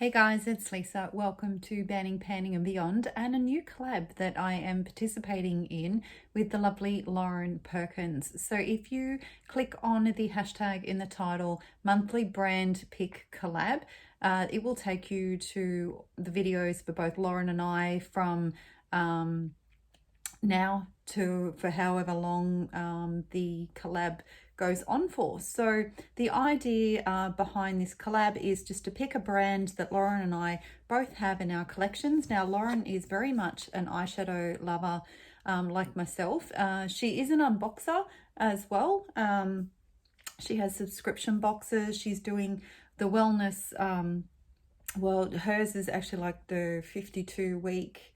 Hey guys, it's Lisa. Welcome to Banning, Panning and Beyond, and a new collab that I am participating in with the lovely Lauren Perkins. So if you click on the hashtag in the title, monthly brand pick collab, it will take you to the videos for both Lauren and I from now to for however long the collab goes on for. So the idea behind this collab is just to pick a brand that Lauren and I both have in our collections. Now Lauren is very much an eyeshadow lover, like myself. She is an unboxer as well. She has subscription boxes. She's doing the wellness, well, hers is actually like the 52-week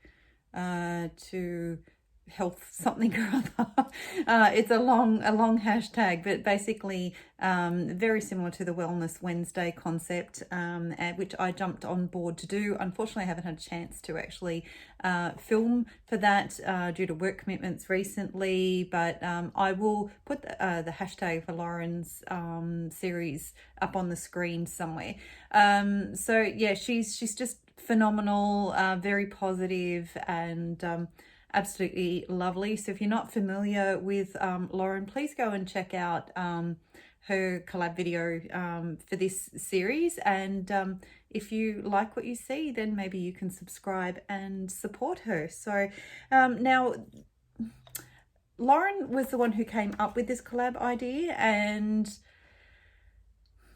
to health something or other. It's a long hashtag, but basically very similar to the Wellness Wednesday concept, which I jumped on board to do. Unfortunately, I haven't had a chance to actually film for that due to work commitments recently, but I will put the hashtag for Lauren's series up on the screen somewhere. So yeah, she's just phenomenal, very positive, and absolutely lovely. So if you're not familiar with Lauren, please go and check out her collab video for this series, and if you like what you see, then maybe you can subscribe and support her. So now Lauren was the one who came up with this collab idea, and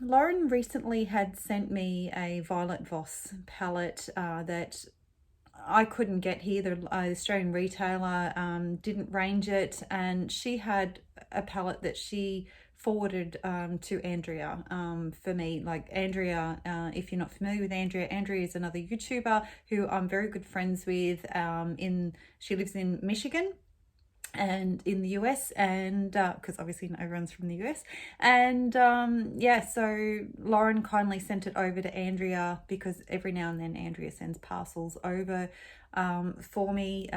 Lauren recently had sent me a Violet Voss palette that I couldn't get here. The Australian retailer didn't range it, and she had a palette that she forwarded to Andrea for me. Like Andrea, if you're not familiar with Andrea, Andrea is another YouTuber who I'm very good friends with. She lives in Michigan and in the US, and because obviously everyone's from the US, and yeah, so Lauren kindly sent it over to Andrea, because every now and then Andrea sends parcels over for me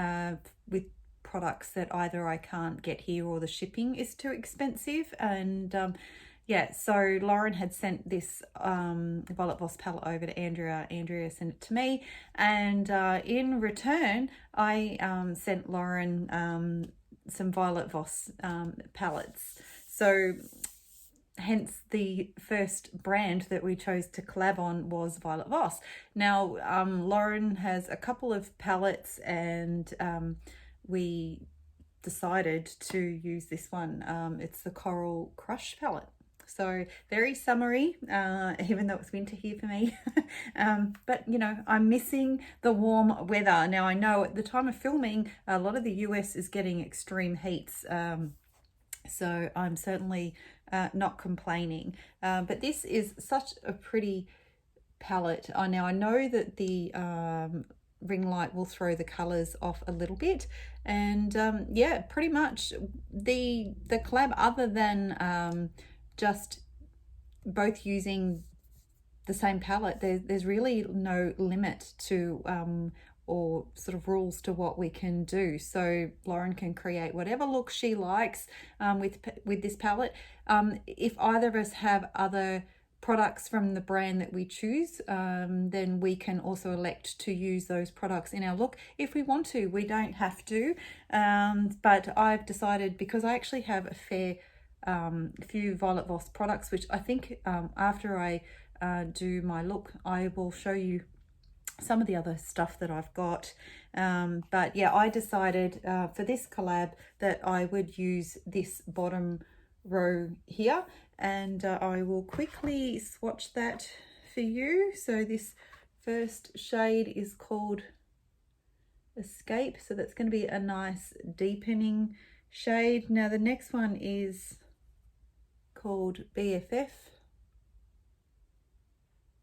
with products that either I can't get here or the shipping is too expensive. And yeah, so Lauren had sent this Violet Voss palette over to Andrea. Andrea sent it to me, and in return I sent Lauren some Violet Voss palettes. So hence the first brand that we chose to collab on was Violet Voss. Now Lauren has a couple of palettes, and we decided to use this one. It's the Coral Crush palette. So very summery, even though it's winter here for me. But you know, I'm missing the warm weather. Now I know at the time of filming, a lot of the US is getting extreme heats. So I'm certainly not complaining. But this is such a pretty palette. Now I know that the ring light will throw the colors off a little bit, and yeah, pretty much the collab, other than just both using the same palette, there's really no limit to or sort of rules to what we can do. So Lauren can create whatever look she likes with this palette. If either of us have other products from the brand that we choose, then we can also elect to use those products in our look if we want to. We don't have to, but I've decided, because I actually have a fair few Violet Voss products, which I think after I do my look, I will show you some of the other stuff that I've got. But yeah, I decided for this collab that I would use this bottom row here, and I will quickly swatch that for you. So this first shade is called Escape, so that's going to be a nice deepening shade. Now the next one is called BFF.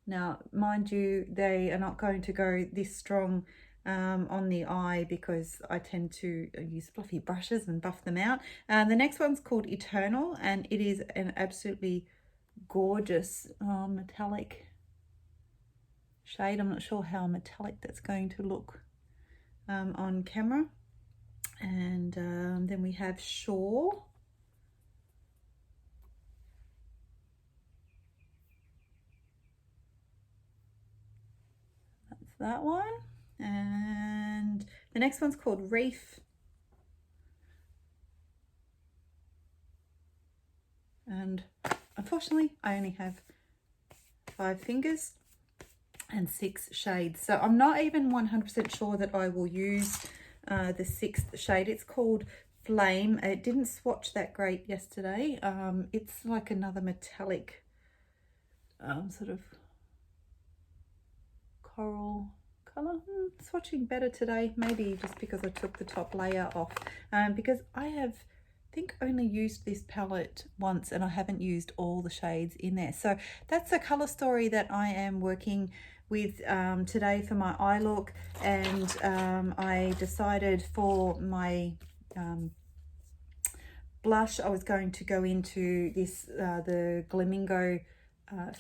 Now mind you, they are not going to go this strong on the eye, because I tend to use fluffy brushes and buff them out. The next one's called Eternal, and it is an absolutely gorgeous metallic shade. I'm not sure how metallic that's going to look on camera. And then we have Shore. that one. And the next one's called Reef. And unfortunately, I only have 5 fingers and 6 shades. So I'm not even 100% sure that I will use the 6th shade. It's called Flame. It didn't swatch that great yesterday. It's like another metallic sort of coral color. Swatching better today, maybe just because I took the top layer off, because I have think only used this palette once and I haven't used all the shades in there. So that's a color story that I am working with today for my eye look. And I decided for my blush I was going to go into this the Flamingo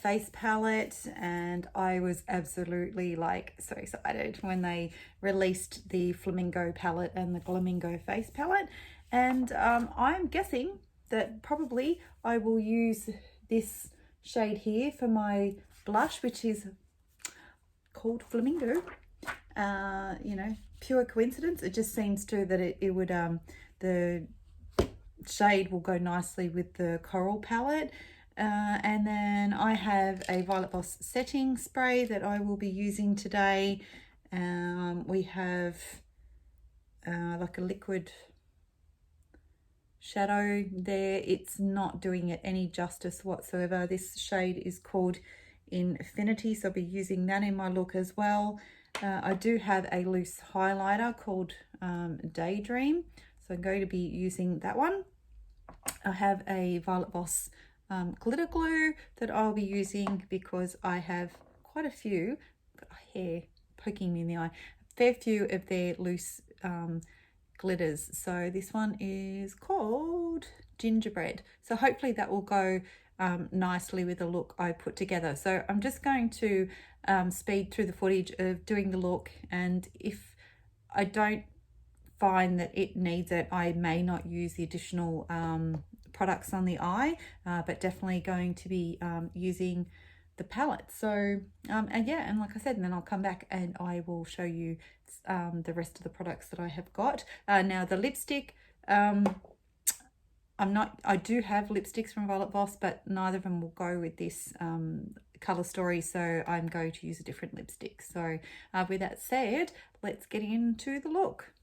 face palette, and I was absolutely like so excited when they released the Flamingo palette and the Flamingo face palette. And I'm guessing that probably I will use this shade here for my blush, which is called Flamingo. You know, pure coincidence. It just seems to that it would the shade will go nicely with the coral palette. And then I have a Violet Voss setting spray that I will be using today. We have like a liquid shadow there. It's not doing it any justice whatsoever. This shade is called Infinity, so I'll be using that in my look as well. I do have a loose highlighter called Daydream, so I'm going to be using that one. I have a Violet Voss glitter glue that I'll be using because I have quite a few, got hair poking me in the eye, a fair few of their loose glitters. So this one is called Gingerbread, so hopefully that will go nicely with the look I put together. So I'm just going to speed through the footage of doing the look, and if I don't find that it needs it, I may not use the additional products on the eye, but definitely going to be using the palette. So and yeah, and like I said, and then I'll come back and I will show you the rest of the products that I have got. Now the lipstick, I do have lipsticks from Violet Voss, but neither of them will go with this color story, so I'm going to use a different lipstick. So with that said, let's get into the look.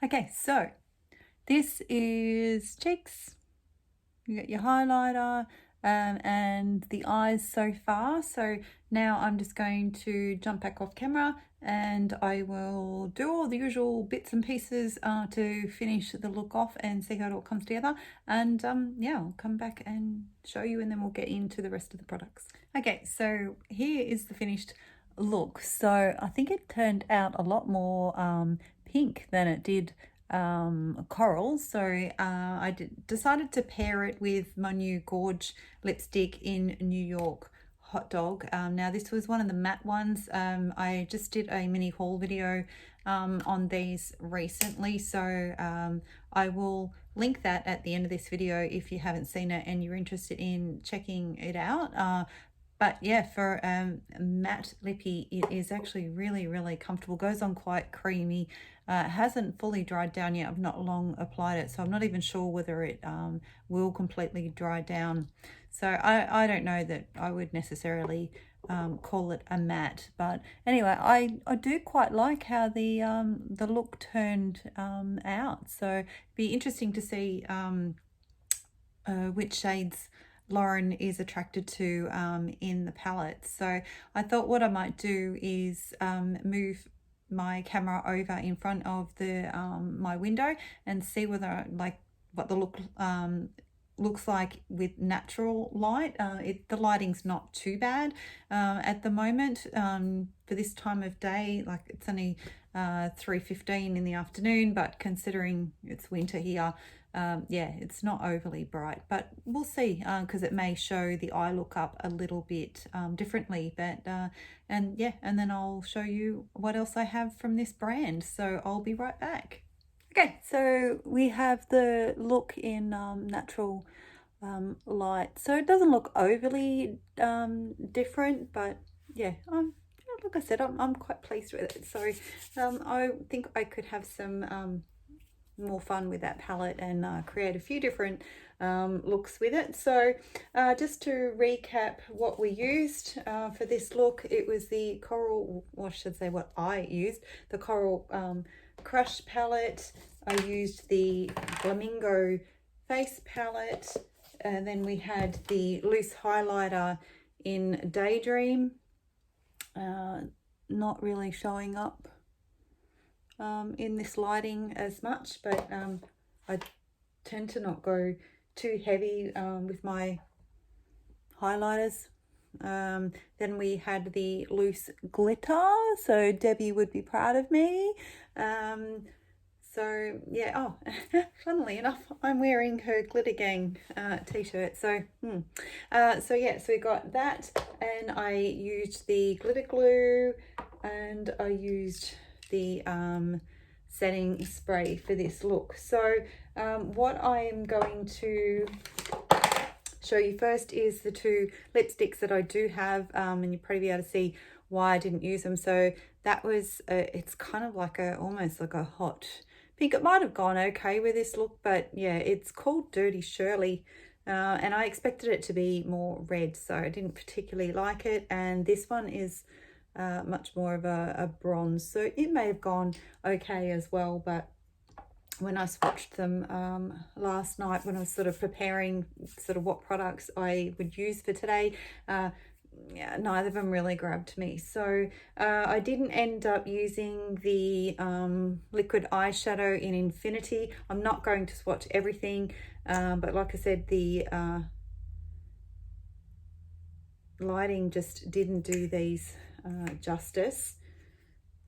Okay, so this is cheeks. You got your highlighter and the eyes so far. So now I'm just going to jump back off camera and I will do all the usual bits and pieces to finish the look off and see how it all comes together. And yeah, I'll come back and show you, and then we'll get into the rest of the products. Okay, so here is the finished look. So I think it turned out a lot more pink than it did coral. So I decided to pair it with my new Gorge lipstick in New York Hot Dog. Now this was one of the matte ones. I just did a mini haul video on these recently, so I will link that at the end of this video if you haven't seen it and you're interested in checking it out. But yeah, for matte lippy, it is actually really, really comfortable. Goes on quite creamy. It hasn't fully dried down yet. I've not long applied it, so I'm not even sure whether it will completely dry down. So I don't know that I would necessarily call it a matte. But anyway, I do quite like how the look turned out. So it'd be interesting to see which shades Lauren is attracted to in the palette. So I thought what I might do is move my camera over in front of the my window and see whether what the look looks like with natural light. The lighting's not too bad at the moment for this time of day. Like, it's only 3:15 in the afternoon, but considering it's winter here, yeah, it's not overly bright, but we'll see, because it may show the eye look up a little bit differently. But and yeah, and then I'll show you what else I have from this brand, so I'll be right back. Okay, so we have the look in natural light, so it doesn't look overly different, but yeah, like I said, I'm quite pleased with it. So I think I could have some more fun with that palette and create a few different looks with it. So just to recap what we used for this look, it was the Coral, or I should say what I used, the Coral Crush palette. I used the Flamingo face palette, and then we had the loose highlighter in Daydream, not really showing up in this lighting as much, but I tend to not go too heavy with my highlighters. Then we had the loose glitter, so Debbie would be proud of me. So yeah, oh, funnily enough, I'm wearing her Glitter Gang t-shirt. So yeah, so we got that, and I used the glitter glue, and I used the setting spray for this look. So what I'm going to show you first is the two lipsticks that I do have, and you'll probably be able to see why I didn't use them. So that was it's kind of like almost like a hot pink. It might have gone okay with this look, but yeah, it's called Dirty Shirley, and I expected it to be more red, so I didn't particularly like it. And this one is much more of a bronze, so it may have gone okay as well. But when I swatched them last night, when I was sort of preparing sort of what products I would use for today, yeah, neither of them really grabbed me. So I didn't end up using the liquid eyeshadow in Infinity. I'm not going to swatch everything, but like I said, the lighting just didn't do these justice.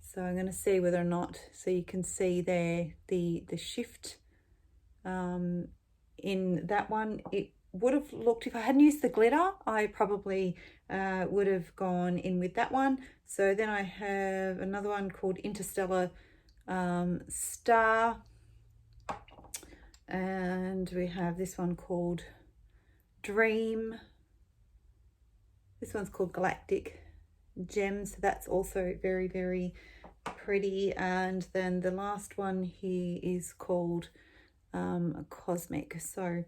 So I'm going to see whether or not, so you can see there the shift in that one. It would have looked, if I hadn't used the glitter, I probably would have gone in with that one. So then I have another one called Interstellar Star, and we have this one called Dream. This one's called Galactic Gem, so that's also very, very pretty. And then the last one here is called Cosmic. So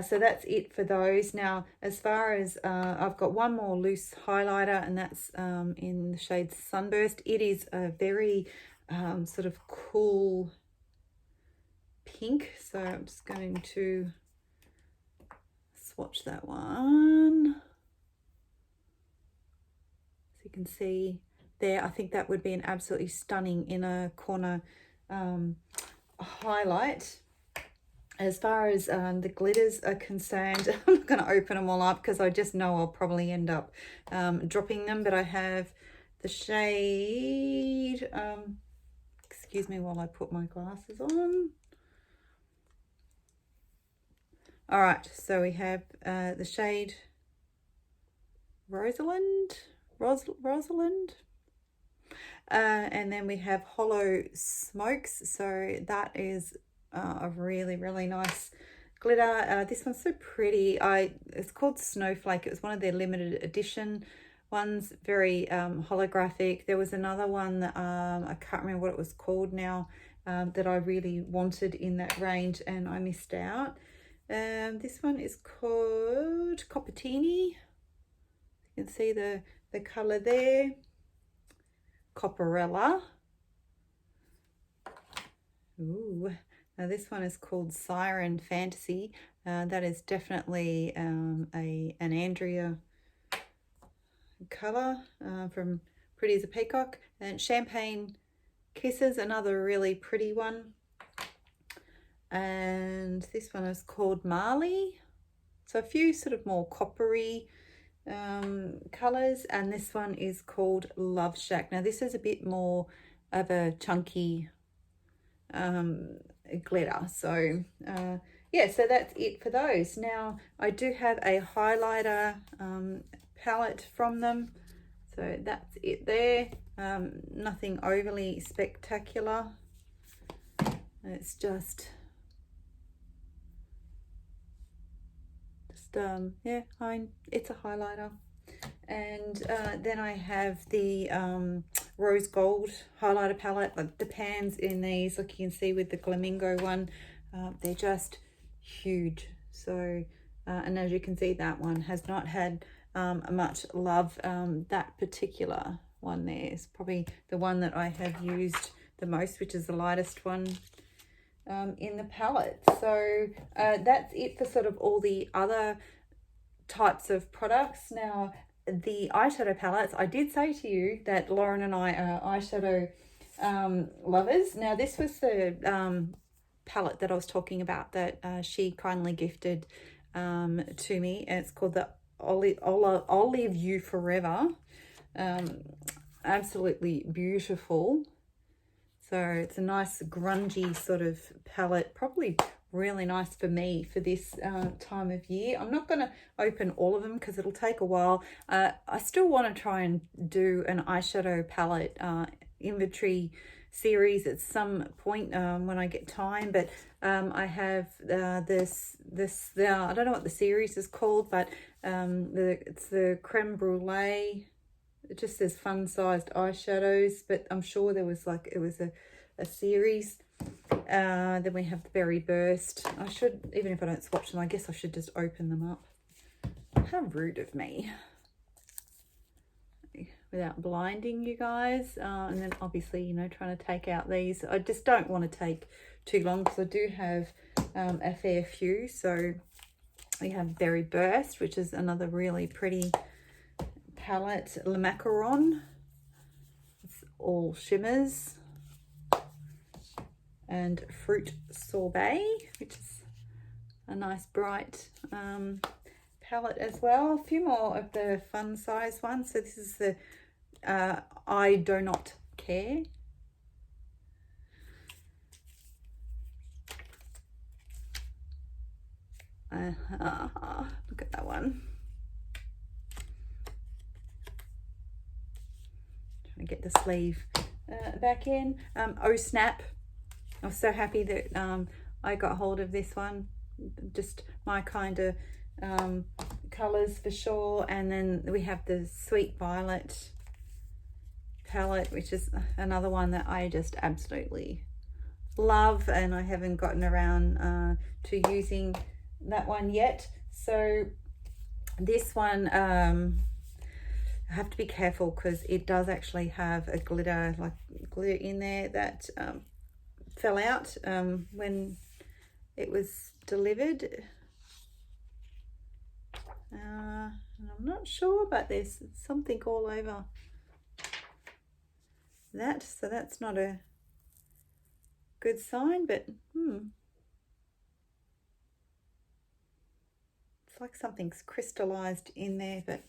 so that's it for those. Now, as far as I've got one more loose highlighter, and that's in the shade Sunburst. It is a very sort of cool pink, so I'm just going to swatch that one. So you can see there, I think that would be an absolutely stunning inner corner highlight. As far as the glitters are concerned, I'm not going to open them all up because I just know I'll probably end up dropping them. But I have the shade, excuse me while I put my glasses on. All right, so we have the shade Rosalind. And then we have Hollow Smokes. So that is a really, really nice glitter. This one's so pretty. It's called Snowflake. It was one of their limited edition ones, very holographic. There was another one that I can't remember what it was called now, that I really wanted in that range and I missed out. This one is called Coppertini. You can see the color there. Copperella. Ooh, now this one is called Siren Fantasy. That is definitely an Andrea color from Pretty as a Peacock. And Champagne Kisses, another really pretty one. And this one is called Marley. So a few sort of more coppery colors, and this one is called Love Shack. Now this is a bit more of a chunky glitter. So yeah, so that's it for those. Now I do have a highlighter palette from them, so that's it there. Nothing overly spectacular. It's just yeah, it's a highlighter. And then I have the rose gold highlighter palette, like the pans in these, like you can see with the Flamingo one, they're just huge. So and as you can see, that one has not had much love. That particular one there is probably the one that I have used the most, which is the lightest one in the palette. So that's it for sort of all the other types of products. Now the eyeshadow palettes, I did say to you that Lauren and I are eyeshadow lovers. Now this was the palette that I was talking about that she kindly gifted to me, and it's called the Olive You Forever. Absolutely beautiful. So it's a nice grungy sort of palette, probably really nice for me for this time of year. I'm not going to open all of them because it'll take a while. I still want to try and do an eyeshadow palette inventory series at some point when I get time, but I have this I don't know what the series is called, but it's the creme brulee. It just says fun sized eyeshadows, but I'm sure there was like, it was a series. Then we have the Berry Burst. I should, even if I don't swatch them, I guess I should just open them up. How rude of me. Without blinding you guys. And then obviously, you know, trying to take out these. I just don't want to take too long because I do have a fair few. So we have Berry Burst, which is another really pretty palette. Le Macaron. It's all shimmers. And Fruit Sorbet, which is a nice bright palette as well. A few more of the fun size ones. So this is the I Do Not Care. Look at that one. Trying to get the sleeve back in. Oh Snap. I was so happy that I got hold of this one. Just my kind of colours for sure. And then we have the Sweet Violet palette, which is another one that I just absolutely love, and I haven't gotten around to using that one yet. So this one, I have to be careful because it does actually have a glitter in there that fell out when it was delivered. And I'm not sure, but there's something all over that, so that's not a good sign, but it's like something's crystallized in there. But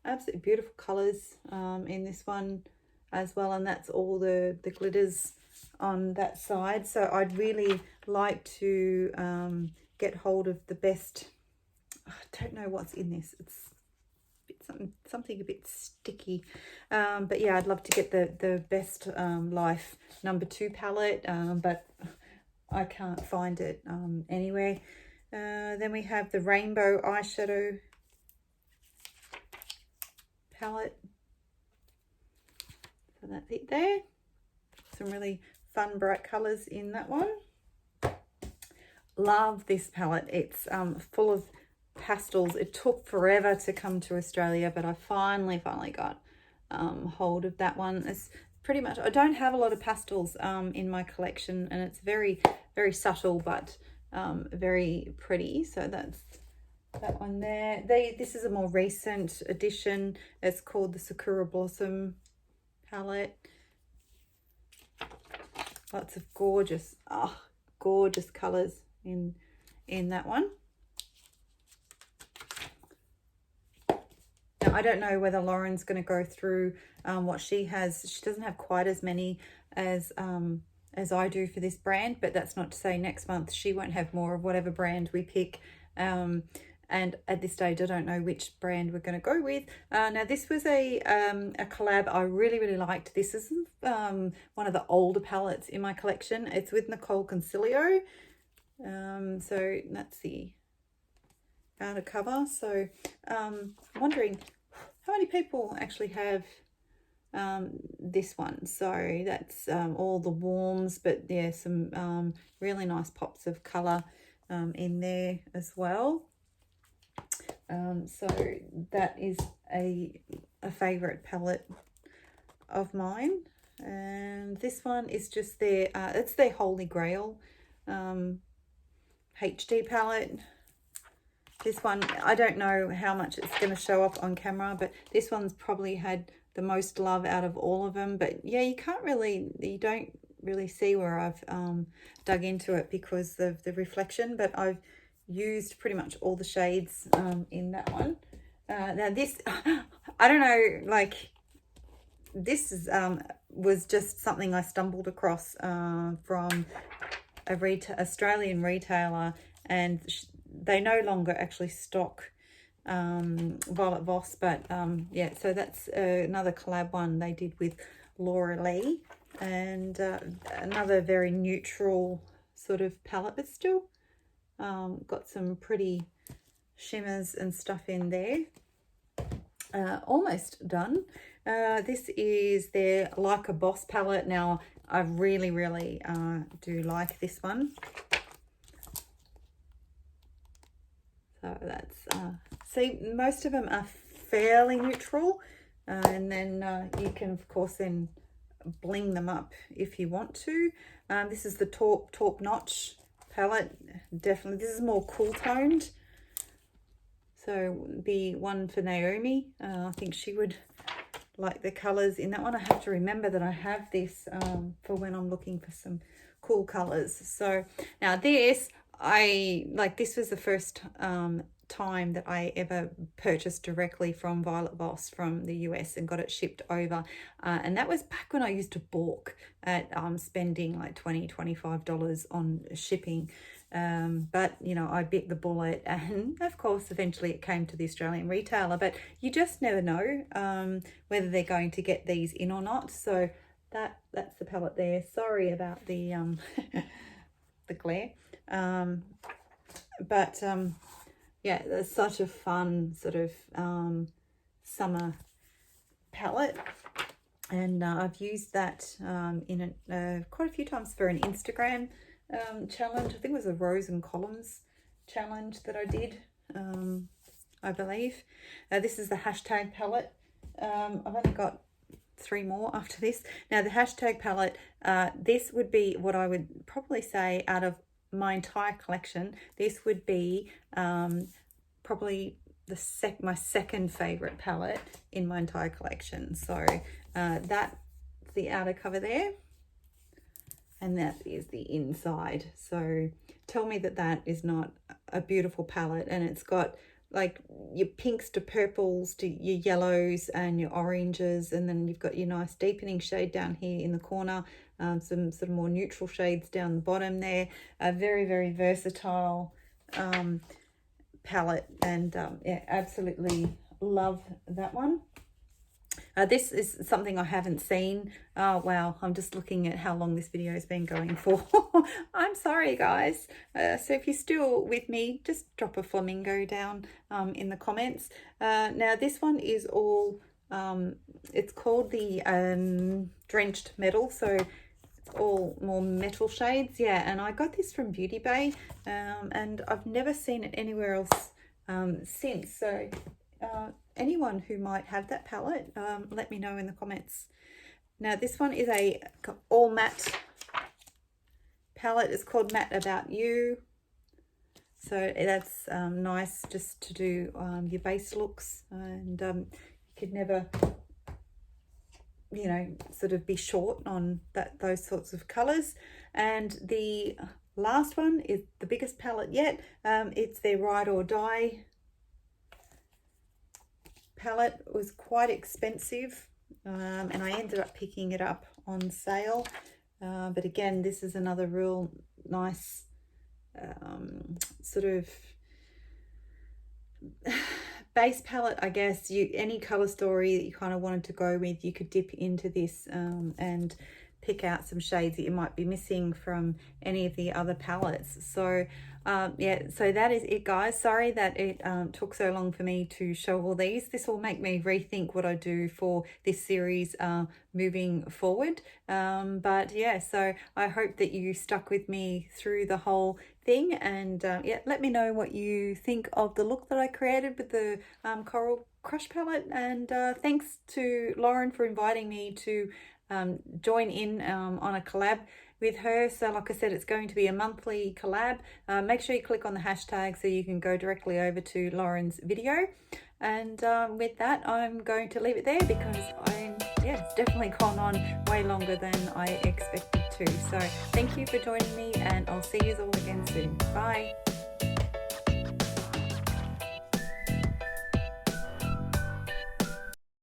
absolutely beautiful colors in this one as well, and that's all the glitters on that side. So I'd really like to get hold of the best. I don't know what's in this. It's a bit something a bit sticky. But yeah, I'd love to get the Best Life #2 palette, but I can't find it anywhere. Then we have the Rainbow Eyeshadow palette. So that's it there. Some really fun bright colors in that one. Love this palette. It's full of pastels. It took forever to come to Australia, but I finally got hold of that one. It's pretty much, I don't have a lot of pastels in my collection, and it's very, very subtle, but very pretty. So that's that one there. This is a more recent edition. It's called the Sakura Blossom palette. Lots of gorgeous, gorgeous colors in that one. Now, I don't know whether Lauren's going to go through what she has. She doesn't have quite as many as I do for this brand, but that's not to say next month she won't have more of whatever brand we pick. And at this stage, I don't know which brand we're going to go with. Now, this was a collab I really, really liked. This is one of the older palettes in my collection. It's with Nicole Concilio. So that's the outer cover. So I'm wondering how many people actually have this one. So that's all the warms, but yeah, some really nice pops of color in there as well. So that is a favorite palette of mine. And this one is just their it's their Holy Grail HD palette. This one, I don't know how much it's going to show up on camera, but this one's probably had the most love out of all of them. But yeah, you don't really see where I've dug into it because of the reflection, but I've used pretty much all the shades in that one. Now this, I don't know, like this is was just something I stumbled across from a Australian retailer, and they no longer actually stock Violet Voss, but yeah, so that's another collab one they did with Laura Lee, and another very neutral sort of palette, but still got some pretty shimmers and stuff in there. Almost done. This is their Like a Boss palette. Now, I really, really do like this one. So that's, see, most of them are fairly neutral. And then you can, of course, then bling them up if you want to. This is the Top Notch palette. Definitely, this is more cool toned. So be one for Naomi. I think she would like the colors in that one. I have to remember that I have this for when I'm looking for some cool colors. So now this, this was the first time that I ever purchased directly from Violet Voss from the US and got it shipped over, and that was back when I used to balk at spending like $20-$25 on shipping, but you know, I bit the bullet, and of course eventually it came to the Australian retailer, but you just never know whether they're going to get these in or not. So that's the palette there. Sorry about the the glare, but yeah, that's such a fun sort of summer palette, and I've used that in quite a few times for an Instagram challenge. I think it was a Rose and Columns challenge that I did, I believe. This is the hashtag palette. I've only got 3 more after this. Now the hashtag palette, this would be what I would probably say out of my entire collection, this would be probably my second favorite palette in my entire collection. So that's the outer cover there, and that is the inside. So tell me that that is not a beautiful palette, and it's got like your pinks to purples to your yellows and your oranges, and then you've got your nice deepening shade down here in the corner, some sort of more neutral shades down the bottom there. A very, very versatile palette, and yeah, absolutely love that one. This is something I haven't seen. Oh, wow. I'm just looking at how long this video has been going for. I'm sorry, guys. So if you're still with me, just drop a flamingo down in the comments. Now, this one is all, it's called the Drenched Metal. So it's all more metal shades. Yeah, and I got this from Beauty Bay, and I've never seen it anywhere else since. So anyone who might have that palette, let me know in the comments. Now this one is a all matte palette. It's called Matte About You. So that's nice just to do your base looks, and you could never, you know, sort of be short on those sorts of colors. And the last one is the biggest palette yet. It's their Ride or Die palette. It was quite expensive, and I ended up picking it up on sale, but again, this is another real nice sort of base palette, I guess. Any color story that you kind of wanted to go with, you could dip into this and pick out some shades that you might be missing from any of the other palettes. So yeah, so that is it, guys. Sorry that it took so long for me to show all these. This will make me rethink what I do for this series moving forward, but yeah, so I hope that you stuck with me through the whole thing, and yeah, let me know what you think of the look that I created with the Coral Crush palette. And thanks to Lauren for inviting me to join in on a collab with her. So like I said, it's going to be a monthly collab. Make sure you click on the hashtag so you can go directly over to Lauren's video. And with that, I'm going to leave it there because it's definitely gone on way longer than I expected to. So thank you for joining me, and I'll see you all again soon. Bye.